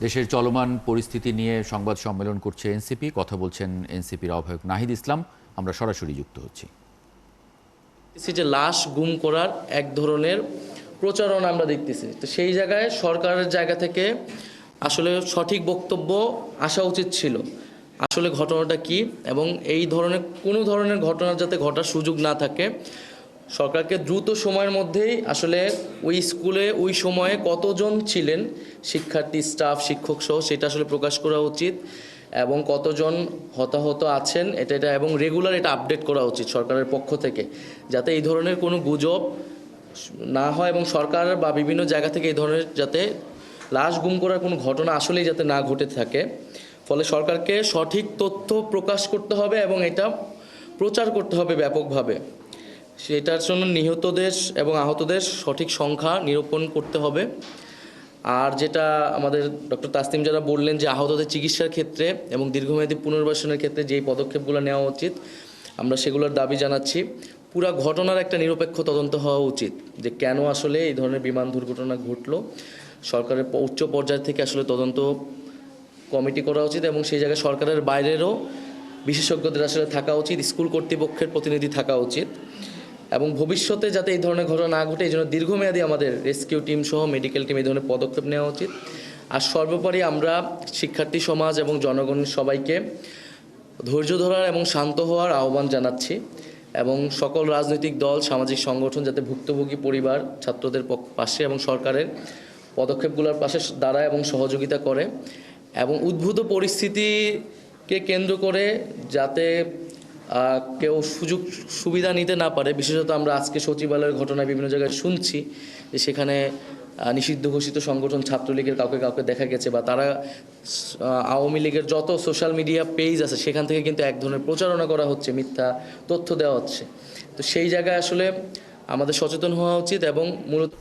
দেশের চলমান পরিস্থিতি নিয়ে সংবাদ সম্মেলন করছে এনসিপি। কথা বলছেন এনসিপির আহ্বায়ক নাহিদ ইসলাম। আমরা সরাসরি যুক্ত হচ্ছি। যে লাশ গুম করার এক ধরনের প্রচারণা আমরা দেখতেছি, তো সেই জায়গায় সরকারের জায়গা থেকে আসলে সঠিক বক্তব্য আসা উচিত ছিল। আসলে ঘটনাটা কি এবং এই ধরনের কোনো ধরনের ঘটনা যাতে ঘটার সুযোগ না থাকে, সরকারকে দ্রুত সময়ের মধ্যেই আসলে ওই স্কুলে ওই সময়ে কতজন ছিলেন শিক্ষার্থী, স্টাফ, শিক্ষক সহ সেটা আসলে প্রকাশ করা উচিত এবং কতজন হতাহত আছেন এটা এবং রেগুলার এটা আপডেট করা উচিত সরকারের পক্ষ থেকে, যাতে এই ধরনের কোনো গুজব না হয় এবং সরকার বা বিভিন্ন জায়গা থেকে এই ধরনের যাতে লাশ গুম করার কোনো ঘটনা আসলেই যাতে না ঘটে থাকে। ফলে সরকারকে সঠিক তথ্য প্রকাশ করতে হবে এবং এটা প্রচার করতে হবে ব্যাপকভাবে। সেটার জন্য নিহতদের এবং আহতদের সঠিক সংখ্যা নিরূপণ করতে হবে। আর যেটা আমাদের ডক্টর তাসনিম যারা বললেন যে আহতদের চিকিৎসার ক্ষেত্রে এবং দীর্ঘমেয়াদী পুনর্বাসনের ক্ষেত্রে যেই পদক্ষেপগুলো নেওয়া উচিত, আমরা সেগুলোর দাবি জানাচ্ছি। পুরা ঘটনার একটা নিরপেক্ষ তদন্ত হওয়া উচিত যে কেন আসলে এই ধরনের বিমান দুর্ঘটনা ঘটলো। সরকারের উচ্চ পর্যায় থেকে আসলে তদন্ত কমিটি করা উচিত এবং সেই জায়গায় সরকারের বাইরেরও বিশেষজ্ঞদের আসলে থাকা উচিত, স্কুল কর্তৃপক্ষের প্রতিনিধি থাকা উচিত এবং ভবিষ্যতে যাতে এই ধরনের ঘটনা না ঘটে এই জন্য দীর্ঘমেয়াদী আমাদের রেস্কিউ টিম সহ মেডিকেল টিম এই ধরনের পদক্ষেপ নেওয়া উচিত। আর সর্বোপরি আমরা শিক্ষার্থী সমাজ এবং জনগণের সবাইকে ধৈর্য ধরার এবং শান্ত হওয়ার আহ্বান জানাচ্ছি এবং সকল রাজনৈতিক দল, সামাজিক সংগঠন যাতে ভুক্তভোগী পরিবার, ছাত্রদের পাশে এবং সরকারের পদক্ষেপগুলোর পাশে দাঁড়ায় এবং সহযোগিতা করে এবং উদ্ভূত পরিস্থিতিকে কেন্দ্র করে যাতে কেউ সুযোগ সুবিধা নিতে না পারে। বিশেষত আমরা আজকে সচিবালয়ের ঘটনায় বিভিন্ন জায়গায় শুনছি যে সেখানে নিষিদ্ধ ঘোষিত সংগঠন ছাত্রলীগের কাউকে দেখা গেছে বা তারা আওয়ামী লীগের যত সোশ্যাল মিডিয়া পেজ আছে সেখান থেকে কিন্তু এক ধরনের প্রচারণা করা হচ্ছে, মিথ্যা তথ্য দেওয়া হচ্ছে। তো সেই জায়গায় আসলে আমাদের সচেতন হওয়া উচিত এবং মূলত